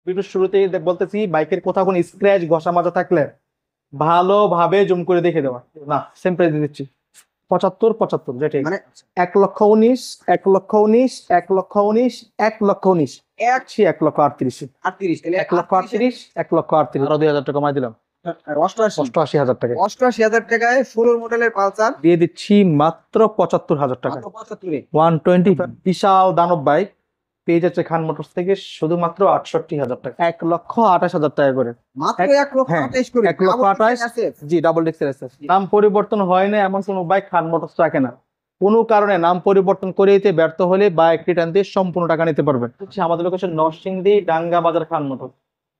ভিডিওর শুরুতেই বলতেছি বাইকের কোথাও কোনো স্ক্র্যাচ ঘষা মাজা থাকলে ভালোভাবে জুম করে দেখে দেওয়া। না, সেম প্রাইস দিচ্ছি 75 75 যেটাই মানে 1,19,000 1,19,000 1,19,000 1,19,000 1,38,000 38 তাহলে 1,38,000 1,38,000 আরো 2,000 টাকা কমাই দিলাম 88 88,000 টাকা 88,000 টাকায় 16 মডেলের পালসার দিয়ে দিচ্ছি মাত্র 75,000 টাকা মাত্র 75 এ 120 বিশাল দানব বাইক পেয়ে যাচ্ছে খান মোটরস থেকে শুধুমাত্র 68,000 টাকা 1,28,000 টাকা করে মাত্র এক- 1 লক্ষ হ্যাঁ, 28 করে 1,28,000 আছে জি ডাবল ডিক্সের এসএস নাম পরিবর্তন হয় না এমন কোনো বাইক খান মোটরস রাখে না। কোনো কারণে নাম পরিবর্তন করে দিতে ব্যর্থ হলে বাইক রিটার্ন দিয়ে সম্পূর্ণ টাকা নিতে পারবেন। হচ্ছে আমাদের লোকেশন নরসিংদী ডাঙ্গা বাজার খান মোটর।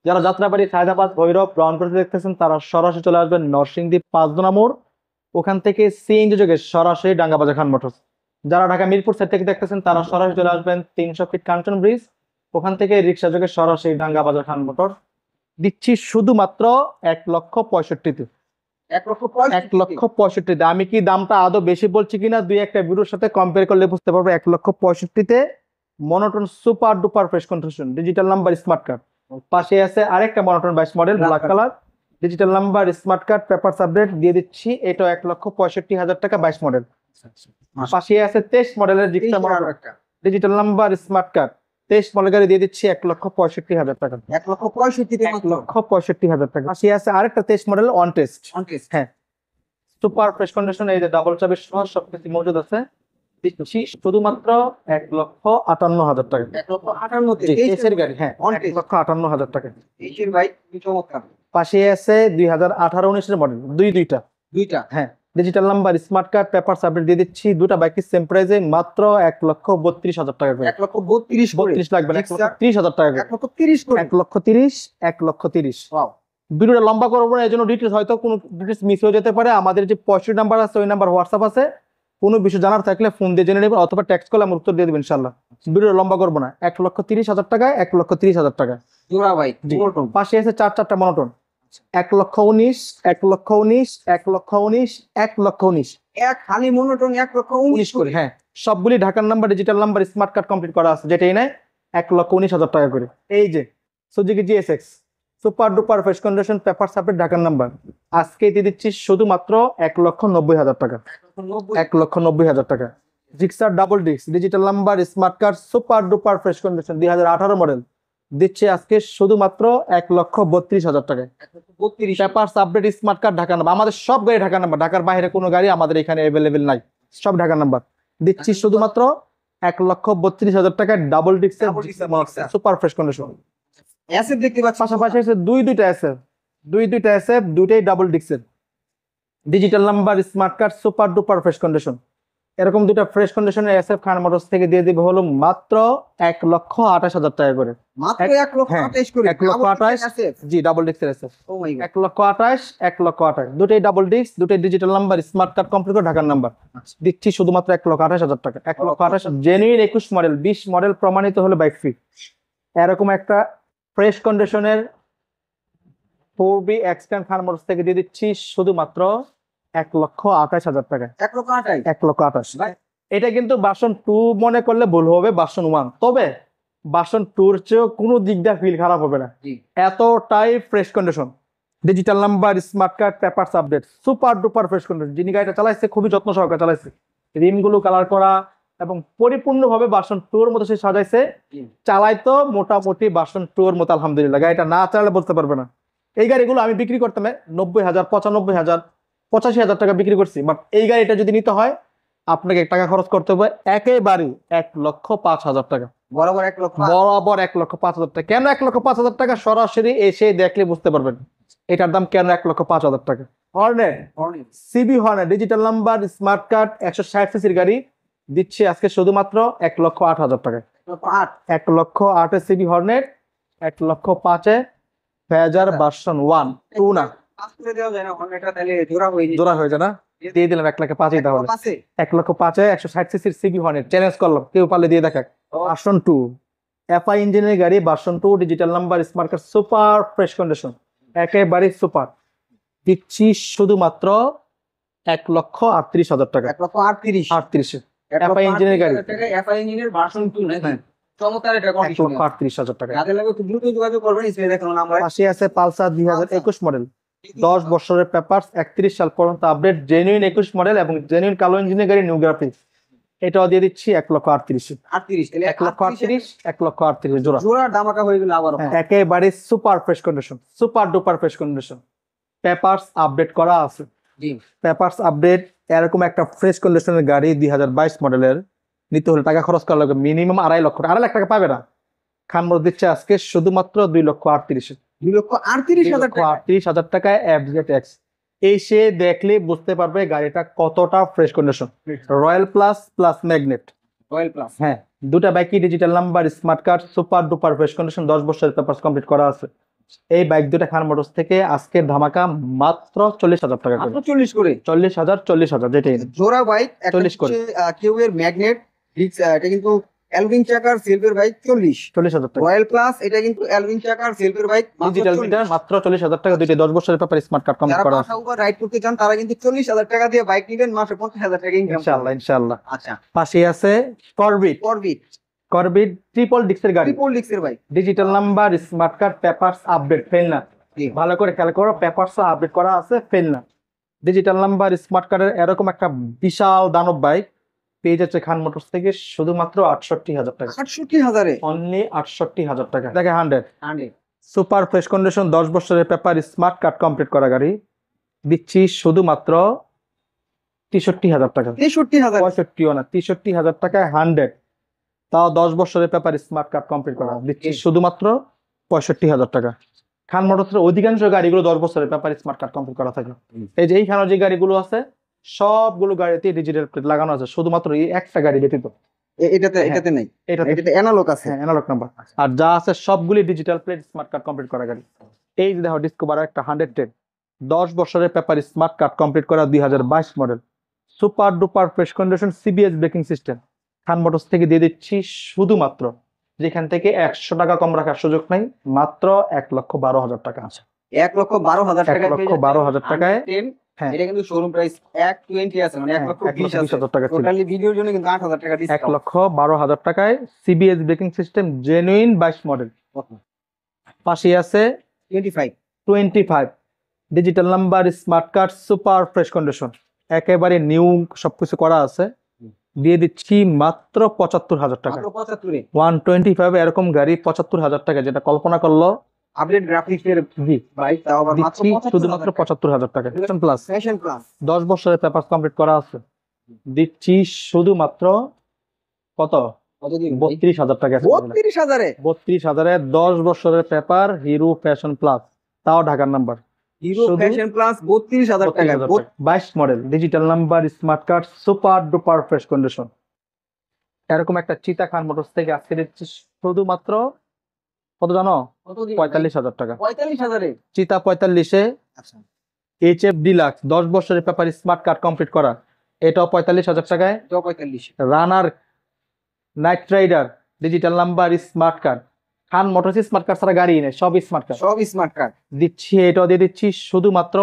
যারা যাত্রাবাড়ি সায়দাবাদ ভৈরব রংপুর দেখতেছেন তারা সরাসরি চলে আসবেন নরসিংদী 5 মোড়, ওখান থেকে সিএনজি যোগে সরাসরি ডাঙ্গা বাজার খান মোটর। যারা ঢাকা মিরপুর সাইড থেকে দেখতেছেন তারা সরাসরি চলে আসবেন 300 ফিট কাঞ্চন ব্রিজ, ওখান থেকে রিক্সা যোগে সরাসরি ডাঙ্গা বাজার খান মোটর। দিচ্ছি শুধুমাত্র 1,65,000-তে 1 লক্ষ 1,65,000-তে। আমি কি দামটা আদৌ বেশি বলছি কিনা দুই একটা ভিডিওর সাথে কম্পেয়ার করলে বুঝতে পারবে। 1,65,000-তে মনোটন super duper fresh condition digital number smart card, পাশে আছে আরেকটা মনোটন 22 model black colour digital number smart card papers update দিয়ে দিচ্ছি, এটাও 1,65,000 টাকা 22 মডেল। পাশে আছে 23 মডেলের Gixxer monotone digital number smart card 23 model গাড়ি দিয়ে দিচ্ছি 1,65,000 টাকা 1 লক্ষ 65 তে মাত্র 1,65,000 টাকা। পাশে আছে আরেকটা 23 মডেল অন টেস্ট হ্যাঁ সুপার ফ্রেশ কন্ডিশন, এই যে ডাবল চাবির সহ সবকিছু মজুদ আছে। দিচ্ছি শুধুমাত্র 1,58,000 টাকা 1 লক্ষ 58 তে জি, এসের গাড়ি হ্যাঁ On test। 1,58,000 টাকা। এইচের ভাই কি চমৎকার পাশে আছে 2018-19 এর মডেল দুইটা দুইটা হ্যাঁ digital number smart card papers update দিয়ে দিচ্ছি, দুটা বাইক সেম প্রাইসে মাত্র 1,32,000 টাকা করে। 1 লক্ষ 32 করে 32 লাগবে না, Gixxer 1,30,000 টাকা করে 1 লক্ষ 30 করে 1,30,000 1,30,000 ওয়াও ভিডিওটা লম্বা করবো না, এই জন্য ডিটেলস হয়তো কোনো ডিটেলস মিস হয়ে যেতে পারে। আমাদের যে 65 নাম্বার আছে ওই নাম্বার হোয়াটসঅ্যাপ আছে, কোনো বিষয় জানার থাকলে ফোন দিয়ে জেনে নেবেন অথবা টেক্সট করলে আমি উত্তর দিয়ে দেবেন ইনশাআল্লাহ। ভিডিওটা লম্বা করবো না, 1,30,000 টাকা 1,30,000 টাকা। জোড়া ভাই জি। মনোটন পাশে আছে চারটা মনোটন 1,19,000 1,19,000 1,19,000 1,19,000 এক খালি মনোটন 1 লক্ষ 19 করে হ্যাঁ সবগুলি ঢাকার number digital number smart card complete করা আছে, যেটাই নেয় 1,19,000 টাকা করে। এই যে Suzuki GSX super duper fresh condition paper সাপের ঢাকার নাম্বার আজকে দিয়ে দিচ্ছি শুধুমাত্র 1,90,000 টাকা 1,90,000 টাকা। Gixxer double disc digital number smart card super duper fresh condition 2018 model দিচ্ছে আজকে শুধুমাত্র 1,32,000 টাকা 32 papers update smart card Dhaka number. আমাদের সব গাড়ি ঢাকা নাম্বার, ঢাকার বাইরে কোনো গাড়ি আমাদের এখানে অ্যাভেলেবেল নাই, সব ঢাকা নাম্বার। দিচ্ছি শুধুমাত্র 1,32,000 টাকা ডাবল ডিস্কের Double disc Gixxer। Super fresh condition. Asset দেখতে পাচ্ছি পাশাপাশি আছে দুইটা আছে দুইটা আছে দুইটাই ডাবল ডিস্কের digital number smart card super duper fresh condition. এরকম দুইটা ফ্রেশ কন্ডিশনের এসএফ খান মোটরস থেকে দিয়ে দিবে হলো মাত্র 1,28,000 টাকা করে। মাত্র 1 লক্ষ হ্যাঁ, 28 করে 1,28,000 অ্যাসেট জি ডাবল ডিস্কের এসএফ ও মাই গড 1,28,000 1,28,000 দুটোই ডাবল ডিস্ক দুটোই digital number smart card complete করে ঢাকার নাম্বার দিচ্ছি শুধুমাত্র 1,28,000 টাকা 1,28,000 জেনুইন 21 মডেল 20 মডেল প্রমাণিত হলে বাইক ফ্রি। এরকম একটা ফ্রেশ কন্ডিশনের 4B এক্সট্যান্ড খান মোটরস থেকে দিয়ে দিচ্ছি শুধুমাত্র 1,28,000 টাকা 1 লক্ষ 28 1,28,000। ভাই এটা কিন্তু ভার্সন 2 মনে করলে ভুল হবে, ভার্সন 1 তবে ভার্সন 2-র চেয়েও কোনো দিক দিয়ে ফিল খারাপ হবে না, জি এতটাই fresh condition digital number smart card papers update super duper fresh condition. যিনি গাড়িটা চালাইছে খুবই যত্ন সহকারে চালাইছে, রিমগুলো কালার করা এবং পরিপূর্ণভাবে ভার্সন 2-এর মতো সে সাজাইছে। জি। চালাইতো মোটামুটি ভার্সন 2-এর মতো আলহামদুলিল্লাহ, গাড়িটা না চালালে বলতে পারবে না। এই গাড়িগুলো আমি বিক্রি করতাম 90,000 95,000 85,000 টাকা বিক্রি করছি, বাট এই গাড়িটা যদি নিতে হয় আপনাকে টাকা খরচ করতে হবে একেবারে 1,05,000 টাকা বরাবর 1 লক্ষ বরাবর 1,05,000 টাকা। কেন 1,05,000 টাকা? সরাসরি এসে দেখলে বুঝতে পারবেন এটার দাম কেন 1,05,000 টাকা। Hornet CB Hornet digital number smart card 160 সিসির গাড়ি দিচ্ছে আজকে শুধুমাত্র 1,08,000 টাকা 8 1,08,000 সিবি হর্নেট 1,05,000 ফেজার ভার্সন 1 2 না পাস করে দেওয়া যায় না এটা তাহলে জোড়া হয়ে যায় জোড়া হয়ে যায় না, দিয়ে দিলাম 1,05,000 তাহলে পাশে 1,05,000 160 সিসির সিবি হর্নেট চ্যালেঞ্জ করলাম, কেউ পারলে দিয়ে দেখা। ভার্সন 2 এফআই ইঞ্জিনের গাড়ি version 2 digital number smart card super fresh condition একেবারে সুপার দিচ্ছি শুধুমাত্র 1,38,000 টাকা 1 লক্ষ 38 38 এফআই ইঞ্জিনের গাড়ি টাকা এফআই ইঞ্জিনের ভার্সন 2 নাকি হ্যাঁ চমৎকার এটা কন্ডিশন 1,38,000 টাকা। যাদের লাগবে খুব দ্রুত যোগাযোগ করবেন, স্ক্রিনে দেখানো নাম্বার। পাশে আছে পালসার 2021 মডেল, 10 বছরের পেপারস, 31 সাল পর্যন্ত আপডেট, জেনুইন 21 মডেল এবং জেনুইন কালো ইঞ্জিনের গাড়ি, নিউ গ্রাফিক্স। এটাও দিয়ে দিচ্ছি 1,38,000। 38 তাহলে 1,38,000, 1,38,000 জোড়া। জোড়া দামাকা হয়ে গেল আবার। হ্যাঁ, একেবারে super fresh condition, super duper fresh condition. Papers update করা আছে, জি পেপারস আপডেট। এরকম একটা ফ্রেশ কন্ডিশনের গাড়ি 2022 মডেলের নিতে হলে টাকা খরচ করা লাগবে মিনিমাম 2.5 লক্ষ। 2.5 লাখ টাকা পাবে না, খানমোড় দিচ্ছে আজকে শুধুমাত্র 2,38,000। 2,38,000 টাকা। 2,38,000 টাকায় এফজেড এক্স। এই সে দেখলে বুঝতে পারবে গাড়িটা কতটা fresh condition. Royal plus plus magnet, royal plus. হ্যাঁ, দুটা বাইকই digital number, smart card, super duper fresh condition, 10 বছরের পেপারস কমপ্লিট করা আছে। এই বাইক দুটা খান মোটরস থেকে আজকের ধামাকা মাত্র 40,000 টাকা করে। মাত্র 40 করে 40,000 যেটাই নেন। জোড়া বাইক। একটা 40 করে। কেউ এর ম্যাগনেট, এটা কিন্তু অ্যালভিন চাকার সেলফের বাইক 40,000 টাকা। রয়্যাল প্লাস, এটা কিন্তু অ্যালভিন চাকার সেলফের বাইক ডিজিটাল মিটার মাত্র 40,000 টাকা, দুইটা 10 বছরের পেপার স্মার্ট কার্ড কমপ্লিট যারা করা পাশা আছে। উপর রাইড করতে চান তারা কিন্তু 40,000 টাকা দিয়ে বাইক নিবেন, মাসে 50,000 টাকা ইনকাম। ইনশাআল্লাহ ইনশাআল্লাহ। আচ্ছা, পাশে আছে করবিট, করবিট করবিট ট্রিপল ডিক্সের গাড়ি, ট্রিপল ডিক্সের bike. Digital number, smart card, papers update, fail না। জি। ভালো করে খেয়াল করো, পেপারস আপডেট করা আছে, ফেল না। ডিজিটাল নাম্বার, স্মার্ট কার্ডের এরকম একটা বিশাল দানব বাইক পেয়ে যাচ্ছে খান মোটরস থেকে শুধুমাত্র 68,000 টাকা। 68,000 এ অনলি 68,000 টাকা। দেখে 100 100 সুপার ফ্রেশ কন্ডিশন, 10 বছরের পেপার, স্মার্ট কার্ড কমপ্লিট করা গাড়ি দিচ্ছি শুধুমাত্র 63,000 টাকা। 63,000 65ও না, 63,000 টাকায় 100, তাও 10 বছরের পেপার, স্মার্ট কার্ড কমপ্লিট করা দিচ্ছি শুধুমাত্র 65,000 টাকা। খান মোটরসের অধিকাংশ গাড়িগুলো 10 বছরের পেপার, স্মার্ট কার্ড কমপ্লিট করা থাকে। এই যে এইখানে যে গাড়িগুলো আছে সবগুলো গাড়িতে ডিজিটাল প্লেট লাগানো আছে, শুধুমাত্র এই একটা গাড়ি ব্যতীত। এটাতে নাই, এটাতে এটাতে অ্যানালগ আছে। হ্যাঁ, অ্যানালগ নাম্বার। আর যা আছে সবগুলি digital plate, smart card complete করা গাড়ি। এই যে দেখো ডিসকভার একটা 110, 10 বছরের পেপার, স্মার্ট কার্ড কমপ্লিট করা, 2022 model, super duper fresh condition, CBS braking system. Khan motors থেকে দিয়ে দিচ্ছি শুধুমাত্র, যেখান থেকে 100 টাকা কম রাখার সুযোগ নাই, মাত্র 1,12,000 টাকা আছে। 1,12,000 টাকা। 1,12,000 টাকায়। হ্যাঁ, এটা কিন্তু শোরুম প্রাইস 120 আছে, মানে 1,20,000 টাকা ছিল। টোটালি ভিডিওর জন্য কিন্তু 8,000 টাকা ডিসকাউন্ট। 1,12,000 টাকায় CBS braking system, genuine 22 model. পাশে আছে 25 digital number, smart card, super fresh condition, একেবারে নিউ সবকিছু করা আছে, দিয়ে দিচ্ছি মাত্র 75,000 টাকা। মাত্র 75 এ 125 এরকম গাড়ি 75,000 টাকা, যেটা কল্পনা করলো। আপডেট গ্রাফিক্স এর জি, বাইক, তাও আবার মাত্র দিচ্ছি শুধুমাত্র 75,000 টাকা। প্লাস ফ্যাশন প্লাস 10 বছরের পেপার কমপ্লিট করা আছে, দিচ্ছি শুধুমাত্র কত, কতদিন? 32,000 টাকা। 32,000 এ 32,000 10 বছরের পেপার, হিরো ফ্যাশন প্লাস, তাও ঢাকার নাম্বার। হিরো শুধু ফ্যাশন প্লাস 32,000 টাকা। 22 model, digital number, smart card, super duper fresh condition. এরকম একটা চিতা খান মোটরস থেকে আজকে দিচ্ছি শুধুমাত্র কত জানো, কতদিন? 45,000 টাকা। 45,000 এ চিতা 45-এ আচ্ছা, এইচএফ ডিলাক্স, 10 বছরের পেপার, স্মার্ট কার্ড কমপ্লিট করা, এটাও 45,000 টাকায়। তো 45 runner night rider, digital number, smart card. Khan motors smart card ছাড়া গাড়ি নেই, সব স্মার্ট কার্ড সব স্মার্ট কার্ড দিচ্ছি, এটাও দিয়ে দিচ্ছি শুধুমাত্র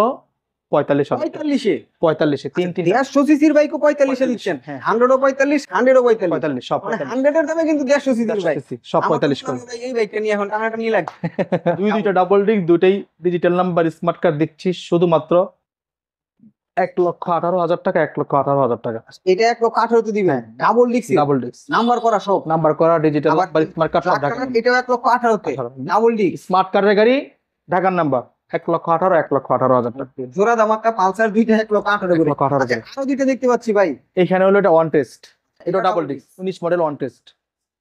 45,000। 45 এ 45-এ তিনটি 150 সিসির বাইকও 45 এ দিচ্ছেন। হ্যাঁ। 100 ও 45, 100 ও 45, 45 সব মানে 45, 100 এর দামে কিন্তু 150 সিসির বাইক। সব 45 করে। এই বাইকটা নিয়ে এখন টানাটানি লাগবে। দুইটা ডাবল ডিস্ক, দুইটাই ডিজিটাল নাম্বার, স্মার্ট কার্ড দিচ্ছি শুধুমাত্র 1,18,000 টাকা। 1,18,000 টাকা এটা 1,18,000 তে দিবেন, ডাবল ডিক্স, ডাবল ডিস্ক, নাম্বার করা সব, নাম্বার করা, ডিজিটাল আবার নাম্বার, স্মার্ট কার্ড সব ঢাকা। এটাও 1,18,000 তে ডাবল ডিক্স, স্মার্ট কার্ডের গাড়ি ঢাকার নাম্বার, 1,18,000, 1,18,000 টাকা। জোড়া দামাকা পালসার দুইটা 1,18,000 করে। 1,18,000 আচ্ছা, আরো দুইটা দেখতে পাচ্ছি ভাই। এখানে হলো এটা ওয়ান টেস্ট, এটা এটা double double disc, 19 model one test,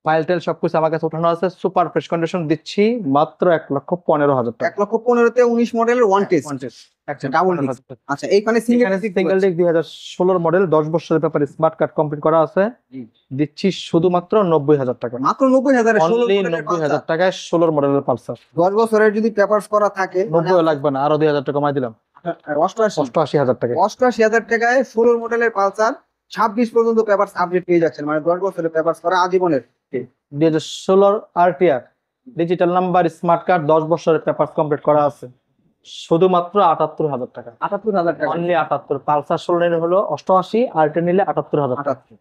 file টেল সবকিছু আমার কাছে উঠানো আছে, সুপার ফ্রেশ কন্ডিশন দিচ্ছি মাত্র 1,15,000 টাকা। 1,15,000 তে 19 মডেলের ওয়ান টেস্ট। ওয়ান টেস্ট, আচ্ছা, ডাবল ডিস্ক। আচ্ছা, এইখানে সিঙ্গেল সিঙ্গেল ডিস্ক 2016 মডেল, 10 বছরের ব্যাপারে স্মার্ট কার্ড কমপ্লিট করা আছে, জি। দিচ্ছি শুধুমাত্র 90,000 টাকা। মাত্র 90,000 এ 16 অনলি মডেলের 90,000 টাকায় 16 মডেলের পালসার। 10 বছরের যদি পেপারস করা থাকে 90 লাগবে না, আরো 2,000 টাকা কমাই দিলাম, 88 88,000 টাকা। 88,000 টাকায় 16 মডেলের পালসার 26 পর্যন্ত পেপারস আপডেট পেয়ে যাচ্ছেন, মানে 10 বছরের পেপারস করা আজীবনের। 2016 RTR, digital number, smart card, 10 বছরের পেপার কমপ্লিট করা আছে, শুধুমাত্র 78,000 টাকা। 78,000 টাকা। অনলি 78। পালসার 16 নিলে হলো 88, আরটিআর নিলে 78,000 টাকা। 78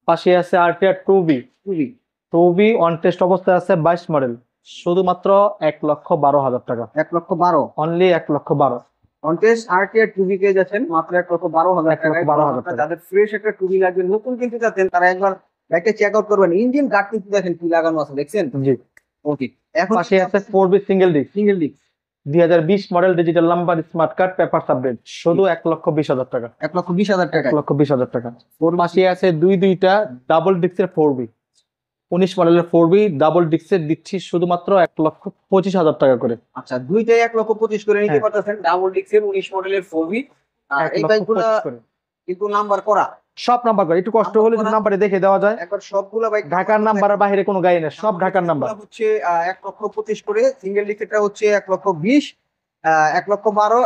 পাশে আছে আরটিআর 2B, খুবই টবি অন টেস্ট অবস্থায় আছে 22 মডেল, শুধুমাত্র 1,12,000 টাকা। 1,12,000 অনলি 1,12,000। কন্টেস্ট আরটিআর টুবি পেয়ে যাচ্ছেন মাত্র 1,12,000 টাকায়। 1,12,000 টাকা। যাদের ফ্রেশ একটা টুবি লাগবে, নতুন কিনতে চাচ্ছেন, তারা একবার বাইকটা চেক আউট করবেন। ইঞ্জিন গার্ড কিন্তু দেখেন কি লাগানো আছে, দেখছেন? জি। ওকে, এখন পাশে আছে 4B single disc, single disc 2020 model, digital number, smart card, papers update, শুধু 1,20,000 টাকা। 1,20,000 টাকায়। 1,20,000 টাকা। পাশে আছে দুইটা ডাবল ডিস্কের 4B, 19 মডেলের 4B ডাবল ডিস্কের দিচ্ছি শুধুমাত্র 1,25,000 টাকা করে। আচ্ছা, দুইটাই 1,25,000 করে নিতে হ্যাঁ। পারতেছেন। ডাবল ডিস্কের 19 মডেলের 4B। এই বাইকগুলো 1,25,000 করে। কিন্তু নাম্বার করা, সব নাম্বার করে, একটু কষ্ট হলে যদি নাম্বারে দেখে দেওয়া যায়। একবার সবগুলা বাইক ঢাকার নাম্বার আর বাইরে কোনো গাড়ি নেই, সব ঢাকার নাম্বার। হচ্ছে 1,25,000 করে, সিঙ্গেল ডিস্কেরটা হচ্ছে 1,20,000, 1,12,000,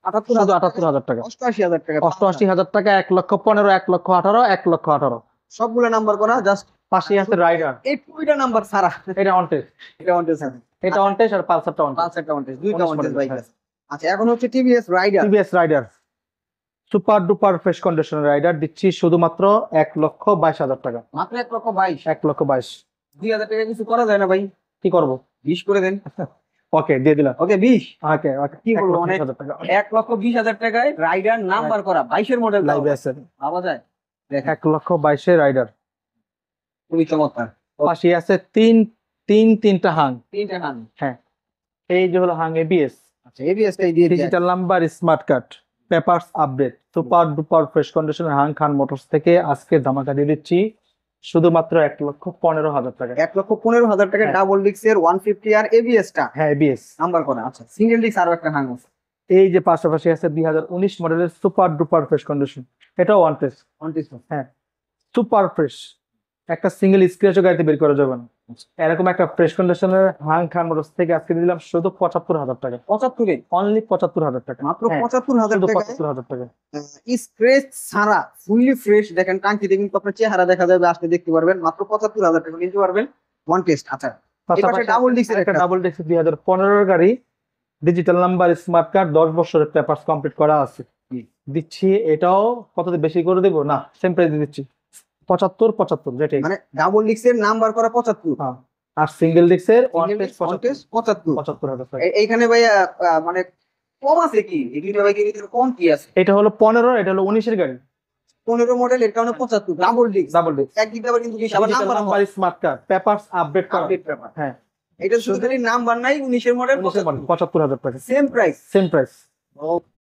78,000 টাকা। 88,000 টাকা। 88,000 টাকা, 1,15,000, 1,18,000, 1,18,000। সবগুলো নাম্বার করা, জাস্ট পাশে আছে রাইডার, এই দুইটা নাম্বার ছাড়া। এটা অনটেস্ট, এটা অনটেস আছে, এটা অনটেস্ট আর পালসারটা অনটেস্ট। পালসারটা অনটেস, দুইটা 19 অনটেস model, বাইক হ্যাঁ। আছে। আচ্ছা, এখন হচ্ছে TVS Raider. TVS Raider super duper fresh কন্ডিশনের রাইডার দিচ্ছি শুধুমাত্র 1,22,000 টাকা। মাত্র 1,22,000। 1,22,000। 2,000 টাকা কিছু করা যায় না ভাই? কি করবো? 20 করে দেন। ওকে, দিয়ে দিলাম। ওকে, 20। ওকে ওকে, কি বলবো, মানে 1,20,000 টাকা। 1,20,000 টাকায় রাইডার নাম্বার করা 22 মডেল লাইভে আছে পাওয়া যায়। দেখেন 1,22,000 রাইডার। খুবই চমৎকার। পাশে আছে তিনটা হাং। তিনটা নাম। এই যে হলো হাং এবিএস, আচ্ছা, এবিএসটাই দিয়ে দিয়েছে। Digital number, smart card, papers update, super duper fresh কন্ডিশনের হাং খান মোটরস থেকে আজকে ধামাকা দিয়ে দিচ্ছি শুধুমাত্র 1,15,000 টাকা। 1,15,000 টাকা হ্যাঁ। ডাবল ডিস্কের 150 আর এবিএসটা হ্যাঁ, এবিএস। নাম্বার করা। আচ্ছা, সিঙ্গেল ডিস্ক আরো একটা হাং আছে। এই যে পাশাপাশি আছে 2019 মডেলের সুপার ডুপার ফ্রেশ কন্ডিশন, এটাও ওয়ান টেস্ট, সুপার ফ্রেশ, একটা সিঙ্গেল স্ক্র্যাচও গাড়িতে বের করা যাবে না। এরকম একটা ফ্রেশ কন্ডিশনের হাং খান মোটরস থেকে আজকে দিলাম শুধু 75,000 টাকা। 75-এ অনলি 75,000 টাকা, মাত্র হ্যাঁ, 75,000 শুধু টাকা। 75,000 টাকা। স্ক্র্যাচ ছাড়া ফুললি ফ্রেশ, দেখেন টাঙ্কিতে কিন্তু আপনার চেহারা দেখা যাবে, আসতে দেখতে পারবেন। মাত্র 75,000 টাকা নিতে পারবেন ওয়ান টেস্ট। আচ্ছা, পাশাপাশি ডাবল ডিস্কের একটা একটা ডাবল ডিস্ক 2015 গাড়ি, ডিজিটাল নাম্বার, স্মার্ট কার্ড, 10 বছরের পেপারস কমপ্লিট করা আছে। দিচ্ছি এটাও কত বেশি করে দেবো না, সেম প্রাইস দিচ্ছি 75 যেটাই। মানে ডাবল ডিস্কের নাম্বার করা 75, হ্যাঁ, আর সিঙ্গেল ডিস্কের ওয়ান টেস্ট 75। 75,000 টাকা। এইখানে ভাই মানে কম আছে কি? এই দুইটা বাইকের ভিতরে কম কি আছে? এটা হলো 15, এটা হলো 19 এর গাড়ি, 15 মডেল, এর কারণে 75 ডাবল ডিস্ক। ডাবল ডিস্ক, একদিক দিয়ে আবার কিন্তু বেশি, আবার digital number number, smart card, papers update করা। Update paper. হ্যাঁ, এটা শুধু খালি নাম্বার নাই, 19 এর মডেল, 75,000 টাকা, সেম প্রাইস। Same price.